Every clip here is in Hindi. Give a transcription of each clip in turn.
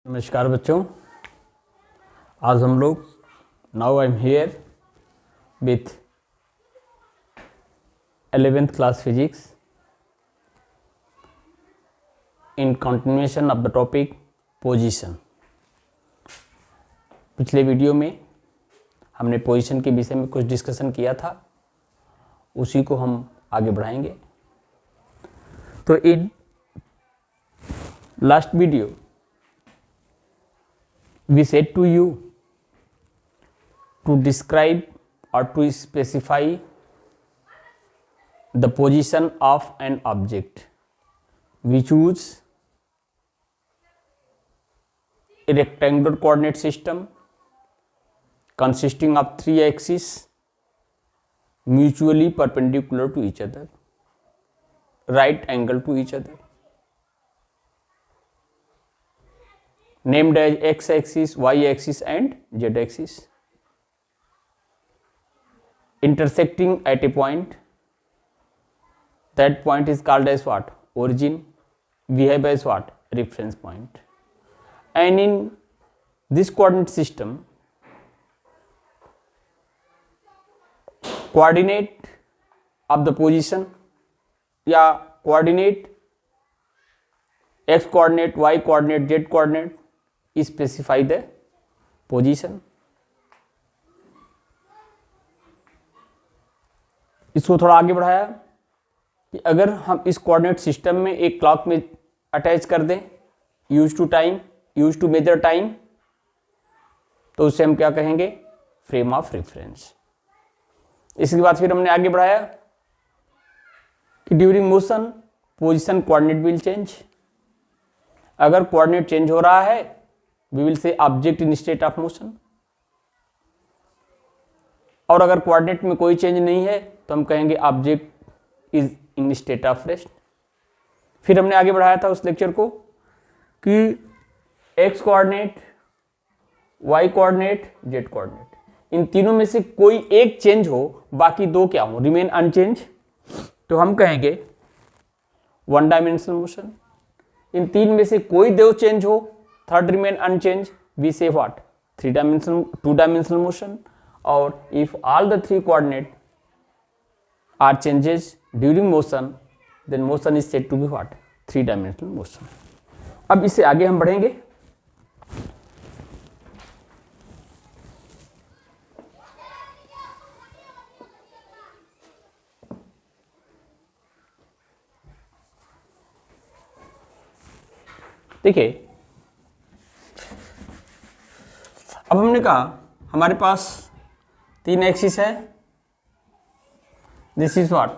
नमस्कार बच्चों, आज हम लोग now I am here with 11th class physics in continuation of the topic position. पिछले वीडियो में हमने पोजीशन के विषय में कुछ डिस्कशन किया था, उसी को हम आगे बढ़ाएंगे। तो in last video we said to you to describe or to specify the position of an object. We choose a rectangular coordinate system consisting of three axes mutually perpendicular to each other, right angle to each other, named as x-axis, y-axis and z-axis, intersecting at a point. That point is called as what? Origin. We have as what? Reference point. And in this coordinate system, coordinate of the position या coordinate x coordinate, y coordinate, z coordinate specify the position. इसको थोड़ा आगे बढ़ाया कि अगर हम इस कोऑर्डिनेट सिस्टम में एक क्लॉक में अटैच कर दें use to time, use to measure time, तो उससे हम क्या कहेंगे? Frame of reference. इसके बाद फिर हमने आगे बढ़ाया कि during motion position coordinate will change. अगर कोऑर्डिनेट चेंज हो रहा है we will say object in state of motion, और अगर कोऑर्डिनेट में कोई चेंज नहीं है तो हम कहेंगे object is in state of rest. फिर हमने आगे बढ़ाया था उस लेक्चर को कि x coordinate, y coordinate, z coordinate, इन तीनों में से कोई एक चेंज हो, बाकी दो क्या हो? Remain unchanged. तो हम कहेंगे वन डायमेंशनल मोशन। इन तीन में से कोई दो चेंज हो, third remain unchange, we say what? Three dimensional, two dimensional motion. और if all the three coordinate are changes during motion then motion is said to be what? Three dimensional motion. अब इससे आगे हम बढ़ेंगे। देखिए, अब हमने कहा हमारे पास तीन एक्सिस है। This is what?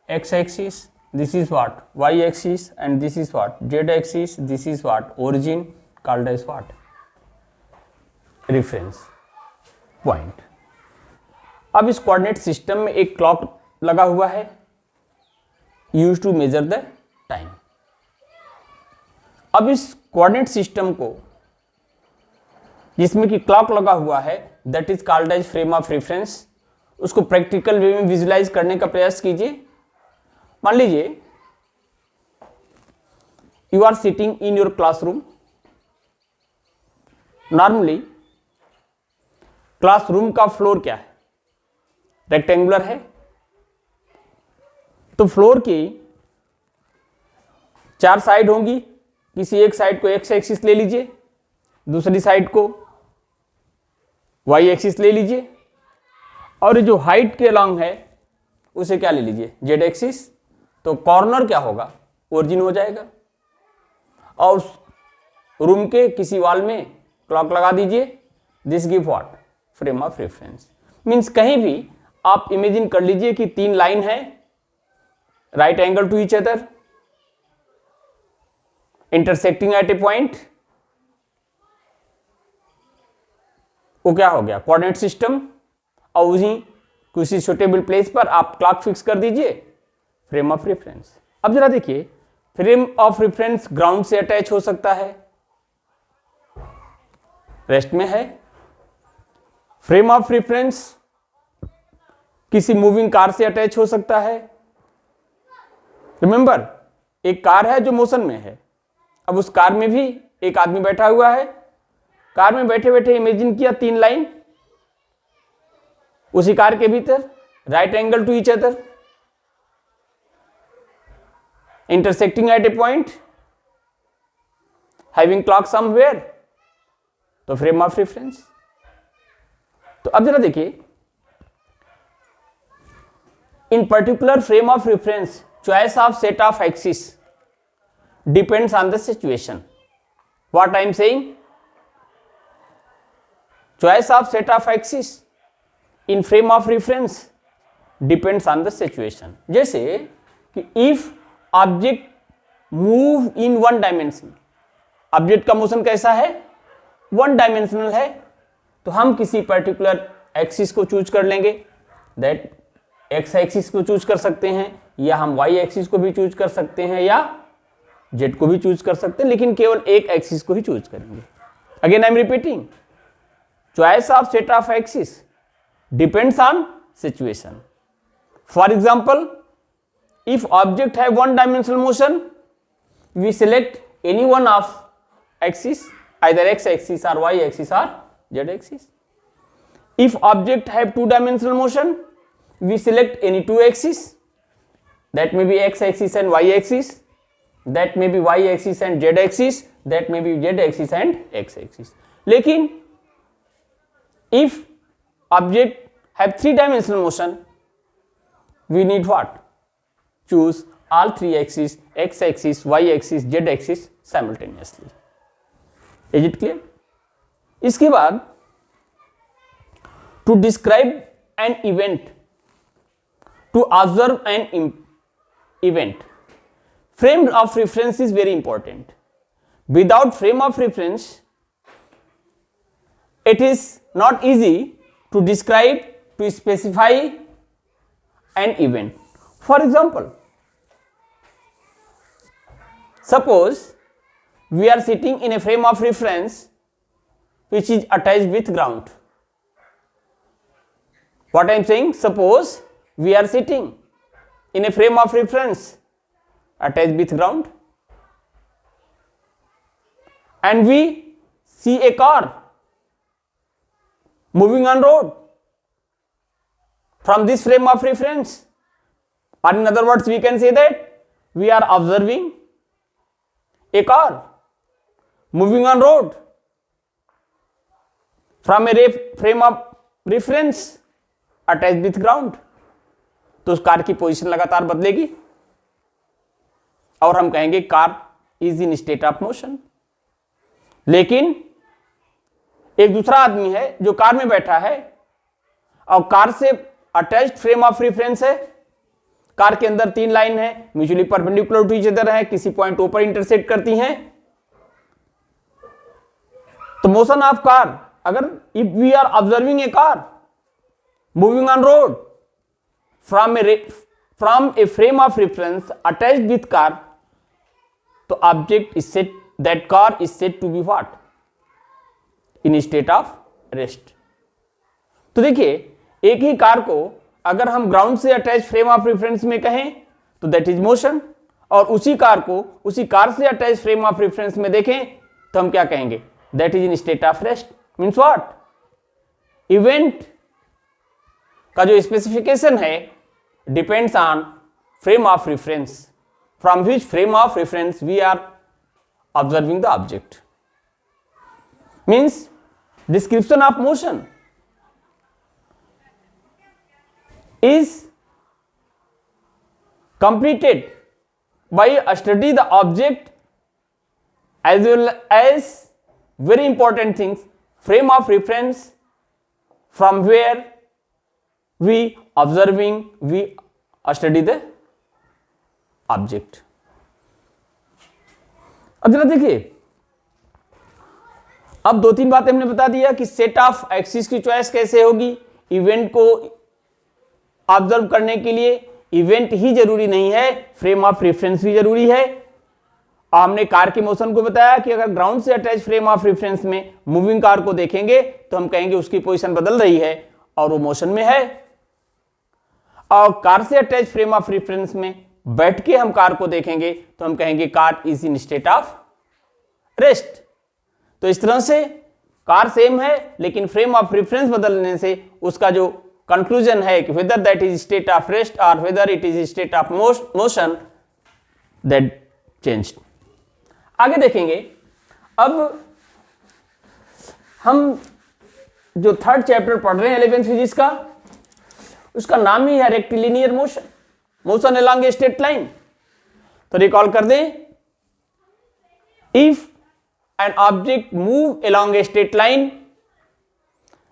X axis, this is what? Y axis and this is what? Z axis. This is what? Origin, called as what? Reference point. अब इस कोऑर्डिनेट सिस्टम में एक क्लॉक लगा हुआ है use to measure the time. अब इस कोऑर्डिनेट सिस्टम को जिसमें कि क्लॉक लगा हुआ है that is called as frame of reference. उसको प्रैक्टिकल वे में विजुलाइज करने का प्रयास कीजिए। मान लीजिए you are sitting in your classroom. Normally classroom का फ्लोर क्या है? रेक्टेंगुलर है। तो फ्लोर की चार साइड होंगी। किसी एक साइड को एक्स एक्सिस ले लीजिए, दूसरी साइड को वाई एक्सिस ले लीजिए, और जो हाइट के अलॉन्ग है उसे क्या ले लीजिए? Z axis. तो कॉर्नर क्या होगा? ओरिजिन हो जाएगा। और रूम के किसी वॉल में क्लॉक लगा दीजिए। This give what? Frame of reference. Means कहीं भी आप इमेजिन कर लीजिए कि तीन लाइन है, right angle to each other, intersecting at a point. वो क्या हो गया? Coordinate system. और उसी किसी सुटेबल प्लेस पर आप क्लॉक फिक्स कर दीजिए, फ्रेम ऑफ रेफरेंस। अब जरा देखिए, फ्रेम ऑफ रेफरेंस ग्राउंड से अटैच हो सकता है, रेस्ट में है। फ्रेम ऑफ रेफरेंस किसी मूविंग कार से अटैच हो सकता है। रिमेंबर, एक कार है जो मोशन में है, अब उस कार में भी एक आदमी बैठा हुआ है, कार में बैठे बैठे इमेजिन किया 3 लाइन उसी कार के भीतर, right angle to each other, intersecting at a point, having clock somewhere, तो फ्रेम ऑफ रेफरेंस। तो अब जरा देखिए, in particular frame of reference choice of set of axis depends on the situation. What I am saying? Choice of set of axis in frame of reference depends on the situation. जैसे कि if object move in 1 dimension, object का मोशन कैसा है, 1 डायमेंशनल है, तो हम किसी पर्टिकुलर एक्सिस को चूज कर लेंगे, दैट एक्स एक्सिस को चूज कर सकते हैं, या हम वाई एक्सिस को भी चूज कर सकते हैं, या जेड को भी चूज कर सकते हैं, लेकिन केवल एक एक्सिस को ही चूज करेंगे। Again I am repeating, choice of set of axis depends on situation. For example, if object have 1 dimensional motion, we select any one of axis, either x axis or y axis or z axis. If object have 2 dimensional motion, we select any 2 axis, that may be x axis and y axis, that may be y axis and z axis, that may be z axis and x axis. लेकिन if object have 3 dimensional motion, we need what? Choose all 3 axes, x axis, y axis, z axis simultaneously. Is it clear? इसके बाद to describe an event, to observe an event, frame of reference is very important. Without frame of reference, it is not easy to describe, to specify an event. For example, suppose we are sitting in a frame of reference which is attached with ground. What I am saying, suppose we are sitting in a frame of reference attached with ground, and we see a car moving on road from this frame of reference, or in other words we can say that we are observing a car moving on road from a frame of reference attached with ground. तो उस कार की पोजीशन लगातार बदलेगी और हम कहेंगे car is in state of motion. लेकिन एक दूसरा आदमी है जो कार में बैठा है और कार से अटैच्ड फ्रेम ऑफ रेफरेंस है, कार के अंदर 3 लाइन है, mutually perpendicular to each other है, किसी पॉइंट ओ पर इंटरसेक्ट करती हैं, तो मोशन ऑफ कार, अगर if we are observing a car moving on road from a frame of reference attached with car, तो object is set, that car is set to be what, in state of rest. तो देखिए, एक ही कार को अगर हम ग्राउंड से अटैच फ्रेम ऑफ रेफरेंस में कहें तो दैट इज मोशन, और उसी कार को उसी कार से अटैच फ्रेम ऑफ रेफरेंस में देखें तो हम क्या कहेंगे, that is in state of rest. Means what, event का जो स्पेसिफिकेशन है depends on frame of reference, from which frame of reference we are observing the object. Means description of motion is completed by study the object as well as very important things, frame of reference from where we study the object. अब जरा देखिए, अब 2-3 बातें हमने बता दिया कि सेट ऑफ एक्सिस की चॉइस कैसे होगी। इवेंट को ऑब्जर्व करने के लिए इवेंट ही जरूरी नहीं है, फ्रेम ऑफ रेफरेंस भी जरूरी है। हमने कार के मोशन को बताया कि अगर ग्राउंड से अटैच फ्रेम ऑफ रेफरेंस में मूविंग कार को देखेंगे तो हम कहेंगे उसकी पोजीशन बदल रही है और वो मोशन में है, और कार से अटैच फ्रेम ऑफ रेफरेंस में बैठ के हम कार को देखेंगे तो हम कहेंगे car is in state of rest. तो इस तरह से कार सेम है, लेकिन फ्रेम ऑफ रेफरेंस बदलने से उसका जो कंक्लूजन है कि whether that is state of rest और whether it is state of motion, that changed. आगे देखेंगे। अब हम जो थर्ड चैप्टर पढ़ रहे हैं 11th फिजिक्स का, उसका नाम ही है rectilinear motion, motion along a straight line. तो रिकॉल कर दें, if an object move along a straight line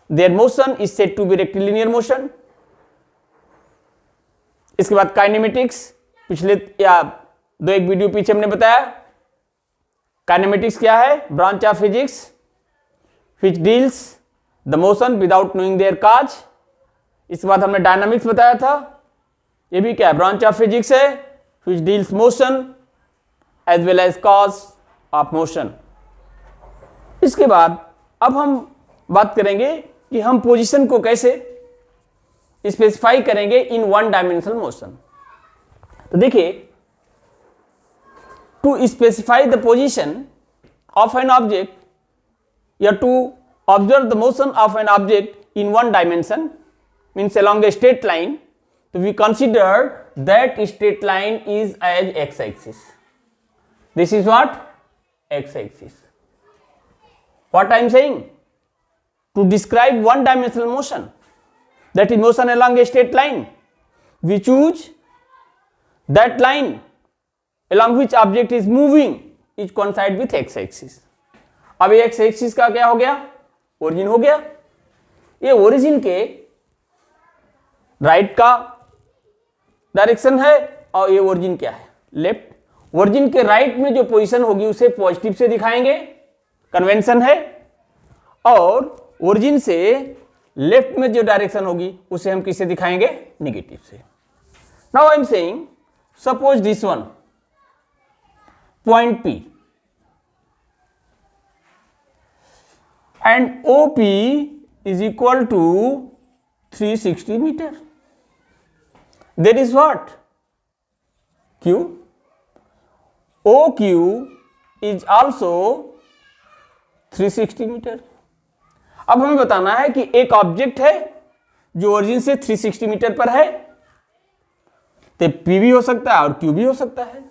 their motion is said to be rectilinear motion. इसके बाद काइनेमेटिक्स, पिछले या दो एक वीडियो पीछे हमने बताया काइनेमेटिक्स क्या है, branch of physics which deals the motion without knowing their cause। इसके बाद हमने डायनामिक्स बताया था, ये भी क्या है, ब्रांच ऑफ फिजिक्स है, which deals motion as well as cause of motion। इसके बाद अब हम बात करेंगे कि हम पोजीशन को कैसे स्पेसिफाई करेंगे इन वन डायमेंशनल मोशन। तो देखिए, to specify the position of an object या to observe the motion of an object in one dimension means along a straight line, so we consider that straight line is as x-axis. This is what? X-axis. What I am saying? To describe one dimensional motion, that is motion along a straight line, we choose that line along which object is moving is coincide with x-axis। अब ये एक्स एक्सिस का क्या हो गया, ओरिजिन हो गया। ये ओरिजिन के राइट का डायरेक्शन है और ये ओरिजिन क्या है, लेफ्ट। ओरिजिन के राइट में जो पोजीशन होगी उसे पॉजिटिव से दिखाएंगे, कन्वेंशन है, और ओरिजिन से लेफ्ट में जो डायरेक्शन होगी उसे हम किससे दिखाएंगे, नेगेटिव से। Now I am saying, suppose this one point P and OP is equal to 360 meter. There is what? Q. OQ is also 360 meter. अब हमें बताना है कि एक ऑब्जेक्ट है जो ओरिजिन से 360 मीटर पर है, तो P भी हो सकता है और Q भी हो सकता है,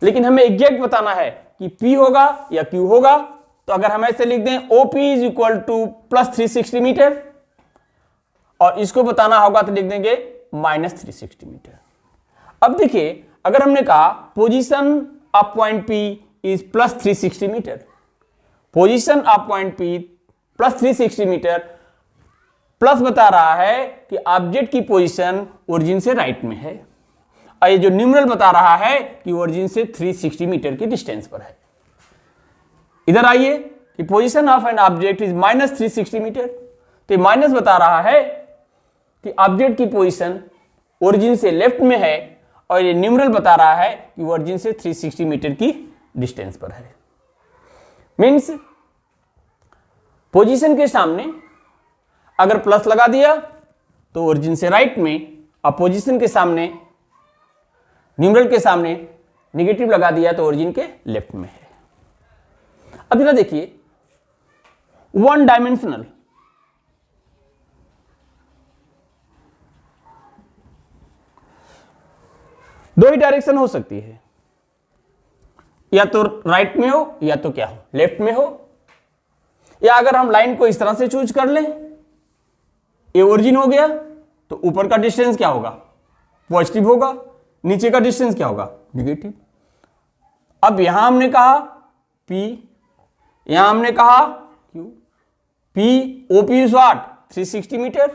लेकिन हमें एग्जैक्ट बताना है कि P होगा या Q होगा। तो अगर हम ऐसे लिख दें OP is equal to plus 360 metre, और इसको बताना होगा तो लिख देंगे माइनस 360 मीटर। अब देखिए, अगर हमने कहा position of point P is plus 360 metre, position of point P plus 360 metre, plus बता रहा है कि ऑब्जेक्ट की पोजीशन ओरिजिन से राइट में है, और ये जो न्यूमरल बता रहा है कि ओरिजिन से 360 मीटर की डिस्टेंस पर है। इधर आइए कि position of an object is minus 360 metre, तो माइनस बता रहा है कि ऑब्जेक्ट की पोजीशन ओरिजिन से लेफ्ट में है, और ये न्यूमरल बता रहा है कि ओरिजिन से 360 मीटर की डिस्टेंस पर है। मीन्स पोजीशन के सामने अगर प्लस लगा दिया तो ओरिजिन से राइट में, और पोजीशन के सामने न्यूमरल के सामने नेगेटिव लगा दिया तो ओरिजिन के लेफ्ट में है। अब इधर देखिए, वन डायमेंशनल, दो ही डायरेक्शन हो सकती है, या तो राइट में हो या तो क्या हो, लेफ्ट में हो। या अगर हम लाइन को इस तरह से चूज कर लें, ये ओरिजिन हो गया, तो ऊपर का डिस्टेंस क्या होगा, पॉजिटिव होगा, नीचे का डिस्टेंस क्या होगा, नेगेटिव। अब यहां हमने कहा P, यहां हमने कहा Q, P OP is what, 360 metre,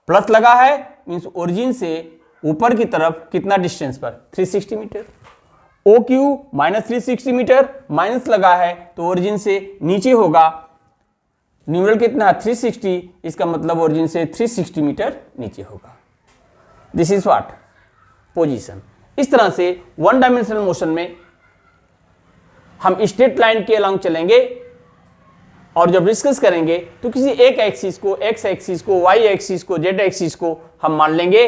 plus लगा है मीन्स ओरिजिन से ऊपर की तरफ कितना डिस्टेंस पर, 360 metre. OQ minus 360 metre, minus लगा है तो ओरिजिन से नीचे होगा, न्यूमरल कितना 360, इसका मतलब ओरिजिन से 360 मीटर नीचे होगा। This is what, position. इस तरह से वन डायमेंशनल मोशन में हम स्ट्रेट लाइन के अलॉन्ग चलेंगे, और जब डिस्कस करेंगे तो किसी एक एक्सिस को, एक्स एक्सिस को, वाई एक्सिस को, जेड एक्सिस को हम मान लेंगे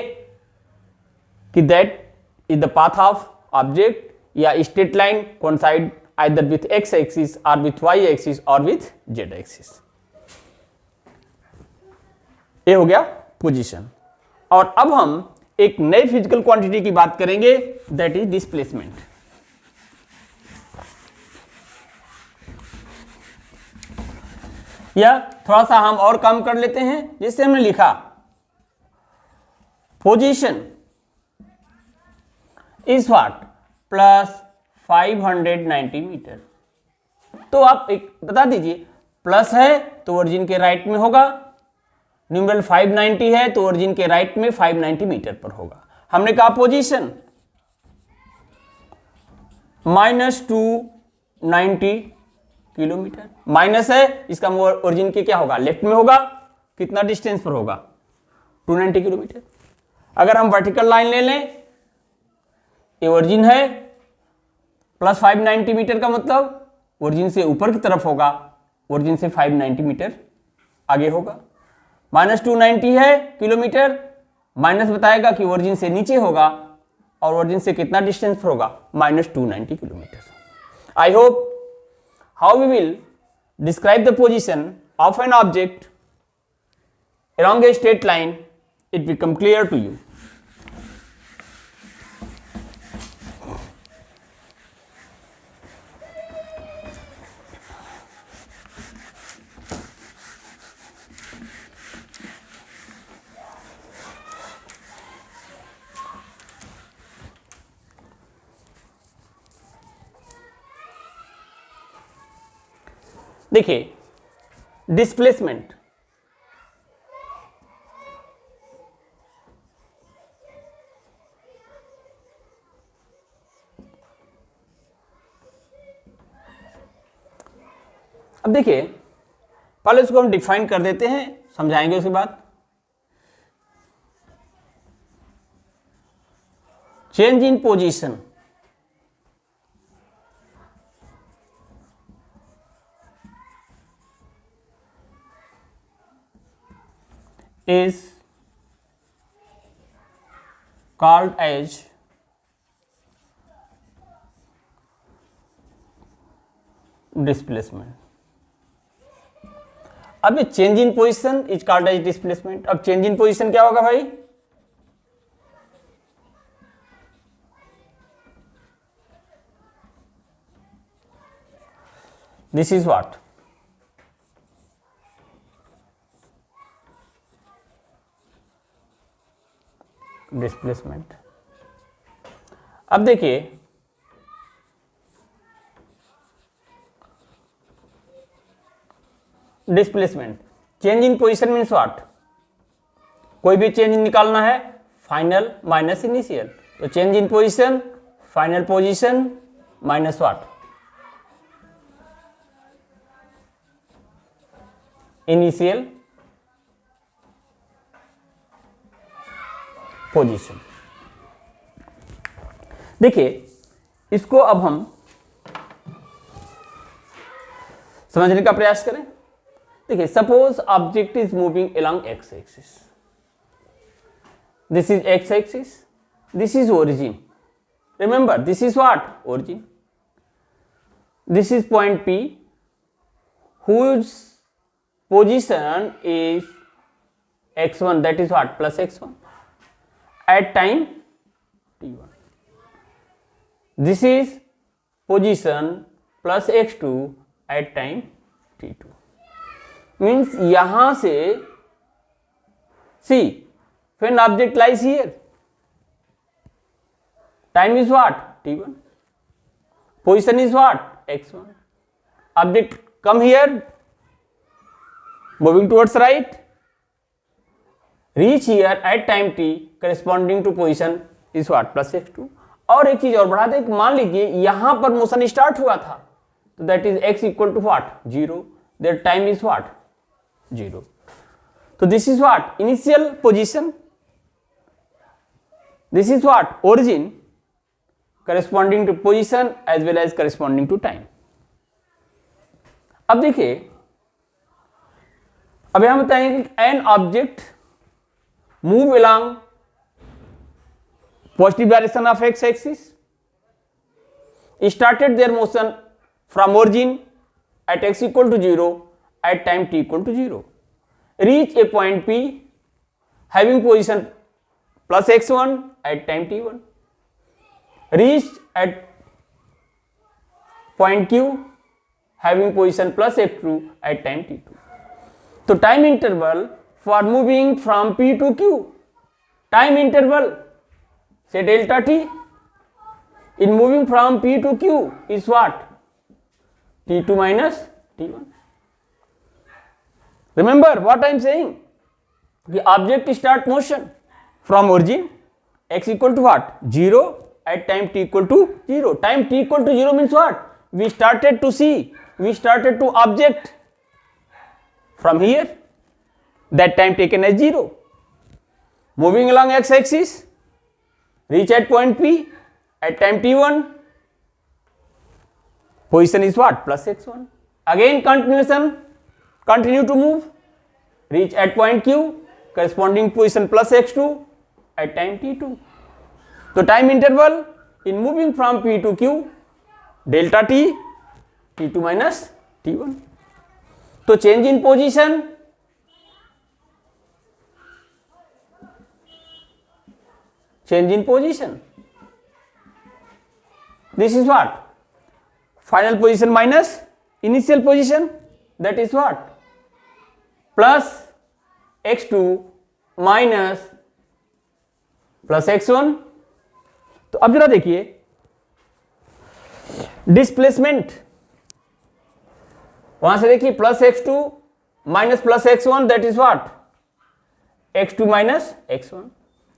कि that is the path of object, या straight line coincide either with x axis or with y axis or with z axis। ये हो गया पोजीशन। और अब हम एक नई फिजिकल क्वांटिटी की बात करेंगे, दैट इज डिस्प्लेसमेंट। या थोड़ा सा हम और काम कर लेते हैं, जैसे हमने लिखा position is what plus 590 metre. तो आप एक बता दीजिए, प्लस है तो ओरिजिन के राइट में होगा, न्यूमरल 590 है तो ओरिजिन के राइट में 590 मीटर पर होगा। हमने कहा पोजीशन -290 किलोमीटर, माइनस है इसका ओरिजिन के क्या होगा, लेफ्ट में होगा, कितना डिस्टेंस पर होगा 290 किलोमीटर। अगर हम वर्टिकल लाइन ले लें, ये ओरिजिन है, प्लस 590 मीटर का मतलब ओरिजिन से ऊपर की तरफ होगा, ओरिजिन से 590 मीटर आगे होगा। -290 है किलोमीटर, माइनस बताएगा कि ओरिजिन से नीचे होगा, और ओरिजिन से कितना डिस्टेंस पर होगा, -290 kilometre. I hope how we will describe the position of an object along a straight line, it become clear to you। देखिए डिस्प्लेसमेंट, अब देखिए पहले इसको हम डिफाइन कर देते हैं, समझाएंगे उसके बाद। Change in position is called as displacement। अब ये change in position is called as displacement. अब चेंज इन पोजीशन क्या होगा भाई, दिस इज व्हाट डिस्प्लेसमेंट। अब देखिए displacement, change in position means what, कोई भी चेंज निकालना है फाइनल माइनस इनिशियल, तो change in position final position minus what initial position. देखिए इसको अब हम समझने का प्रयास करें। देखिए suppose object is moving along x axis, this is x axis, this is origin, remember this is what origin, this is point P whose position is x1, that is what plus x1 at time t1, this is position plus x2 at time t2, means यहां से see when object lies here, time is what t1, position is what x1, object come here moving towards right, reach here at time t corresponding to position is what plus x2। और एक चीज और बढ़ा दे, मान लीजिए यहां पर मोशन स्टार्ट हुआ था, तो that is x equal to what 0, there time is what 0, तो this is what initial position, this is what origin corresponding to position as well as corresponding to time। अब देखिए अब हम बताएंगे कि N object move along positive direction of x axis, started their motion from origin at x equal to 0 at time t equal to 0. Reach a point P having position plus x1 at time t1. Reach at point Q having position plus x2 at time t2. तो time interval for moving from P to Q, time interval से delta t in moving from P to Q is what? T2 minus T1. Remember what I am saying? The object start motion from origin x equal to what? 0 at time t equal to 0. Time t equal to 0 means what? We started to see, we started to object from here, that time taken as 0. Moving along x axis, reach at point P at time t1, position is what? Plus x1. Again continuation, continue to move, reach at point Q, corresponding position plus x2 at time t2. तो time interval in moving from P to Q delta t t2 minus t1. तो change in position this is what? Final position minus initial position, that is what? Plus x2 minus plus x1. तो अब जरा देखिए डिस्प्लेसमेंट, वहां से देखिए plus x2 minus plus x1, that is what? x2 minus x1,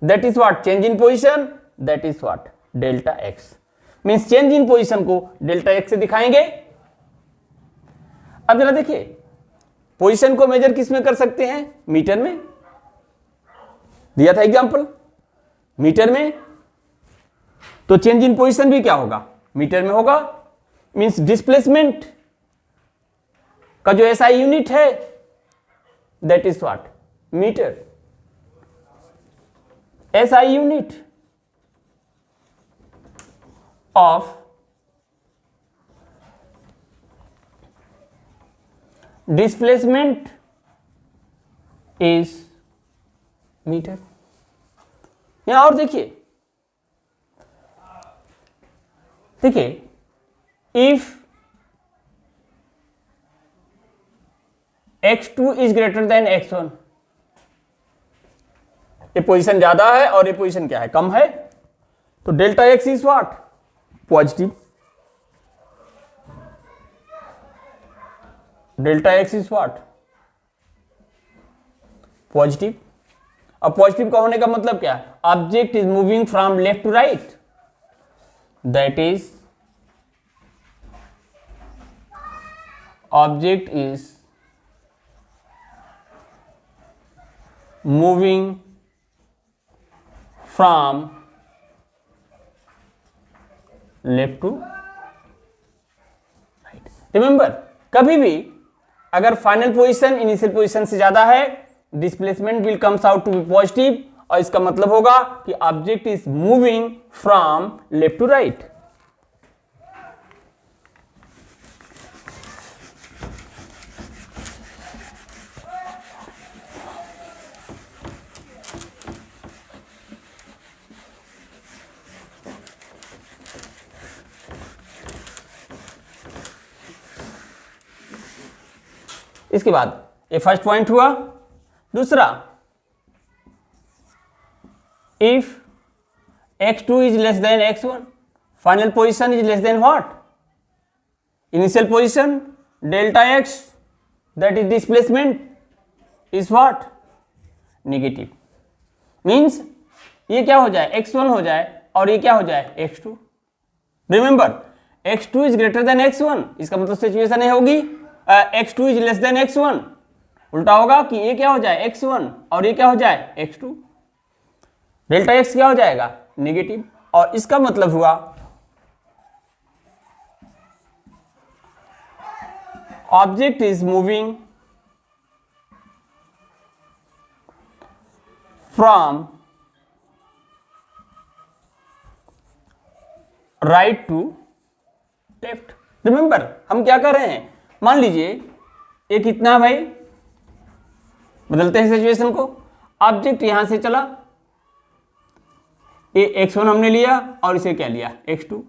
that is what? Change in position, that is what? Delta x. Means change in position को डेल्टा x से दिखाएंगे. अब जरा देखिए पोजीशन को मेजर किस में कर सकते हैं? मीटर में. दिया था एग्जांपल मीटर में, तो चेंज इन पोजीशन भी क्या होगा? मीटर में होगा. मींस डिस्प्लेसमेंट का जो SI यूनिट है that is what? Metre. SI unit of displacement is metre. यहां और देखिए if x2 is greater than x1, ये पोजीशन ज्यादा है और ये पोजीशन क्या है? कम है. तो delta x is what? Positive. Delta x is what? Positive. अब पॉजिटिव का होने का मतलब क्या है? Object is moving from left to right, that is object is moving from left to right. Remember, कभी भी अगर फाइनल पोजीशन इनिशियल पोजीशन से ज्यादा है, displacement will comes out to be positive, और इसका मतलब होगा कि object is moving from left to right. इसके बाद ये फर्स्ट पॉइंट हुआ. दूसरा, if x2 is less than x1, final position is less than what? Initial position. Delta x, that is displacement, is what? Negative. Means ये क्या हो जाए? x1 हो जाए और ये क्या हो जाए? x2. Remember x2 is greater than x1, इसका मतलब सिचुएशन ये होगी x2 is less than x1. उल्टा होगा कि ये क्या हो जाए? x1 और ये क्या हो जाए? x2. डेल्टा x क्या हो जाएगा? नेगेटिव. और इसका मतलब हुआ object is moving from right to left. Remember हम क्या कर रहे हैं, मान लीजिए ये कितना भाई, बदलते हैं सिचुएशन को, ऑब्जेक्ट यहां से चला, ये x1 हमने लिया और इसे क्या लिया x2।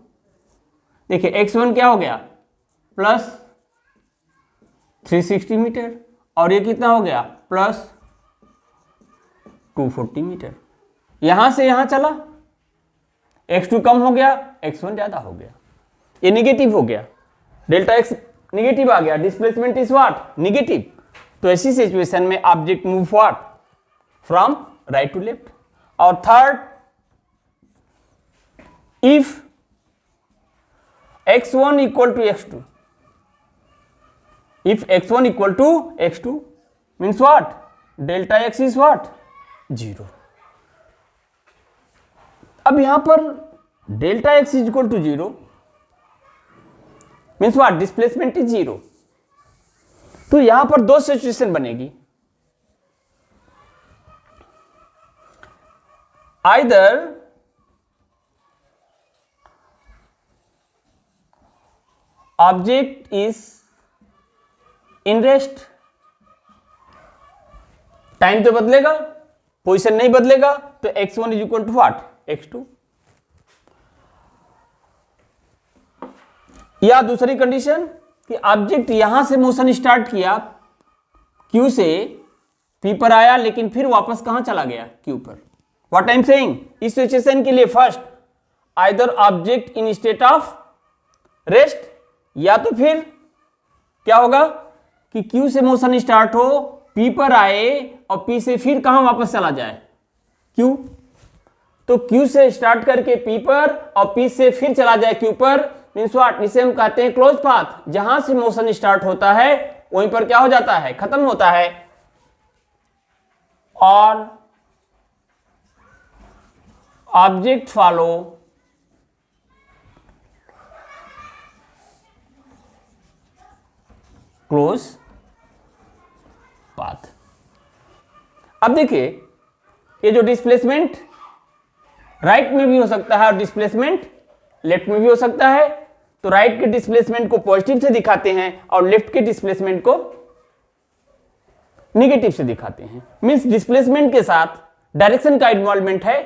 देखिए x1 क्या हो गया प्लस 360 मीटर और ये कितना हो गया प्लस 240 मीटर। यहां से यहां चला, x2 कम हो गया, x1 ज्यादा हो गया, ये निगेटिव हो गया, डेल्टा x निगेटिव आ गया, डिस्प्लेसमेंट इज व्हाट निगेटिव। तो ऐसी सिचुएशन में object move what from right to left. और third, if x1 equal to x2, if x1 equal to x2 means what, delta x is what 0। अब यहां पर delta x is equal to 0 means what, displacement is 0। तो यहां पर दो सिचुएशन बनेगी, either object is in rest, time तो बदलेगा, पोजीशन नहीं बदलेगा, तो x1 is equal to what x2। या दूसरी कंडीशन कि ऑब्जेक्ट यहां से मोशन स्टार्ट किया, Q से P पर आया, लेकिन फिर वापस कहां चला गया Q पर। व्हाट आई एम सेइंग, इस सिचुएशन के लिए first either object in state of rest, या तो फिर क्या होगा कि Q से मोशन स्टार्ट हो, P पर आए और P से फिर कहां वापस चला जाए Q। तो Q से स्टार्ट करके P पर और P से फिर चला जाए Q पर, मींस व्हाट, इसे हम कहते हैं क्लोज पाथ। जहां से मोशन स्टार्ट होता है वहीं पर क्या हो जाता है, खत्म होता है। और ऑब्जेक्ट फॉलो क्लोज पाथ। अब देखिए ये जो डिस्प्लेसमेंट राइट में भी हो सकता है और डिस्प्लेसमेंट लेफ्ट में भी हो सकता है, तो राइट के डिस्प्लेसमेंट को पॉजिटिव से दिखाते हैं और लेफ्ट के डिस्प्लेसमेंट को निगेटिव से दिखाते हैं। मींस डिस्प्लेसमेंट के साथ डायरेक्शन का इन्वॉल्वमेंट है,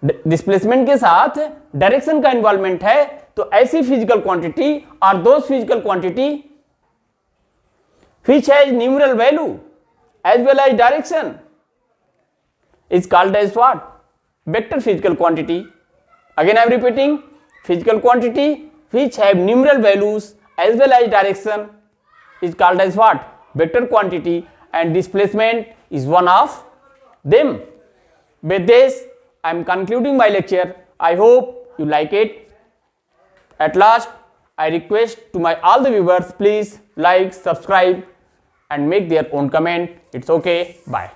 डिस्प्लेसमेंट के साथ डायरेक्शन का इन्वॉल्वमेंट है। तो ऐसी फिजिकल क्वांटिटी और those physical quantity which has numeral value as well as direction is called as what, vector physical quantity। Again I am repeating, physical quantity which have numeral values as well as direction is called as what, vector quantity, and displacement is one of them। With this I am concluding my lecture. I hope you like it. At last I request to my all the viewers, please like, subscribe and make their own comment. It's okay. Bye.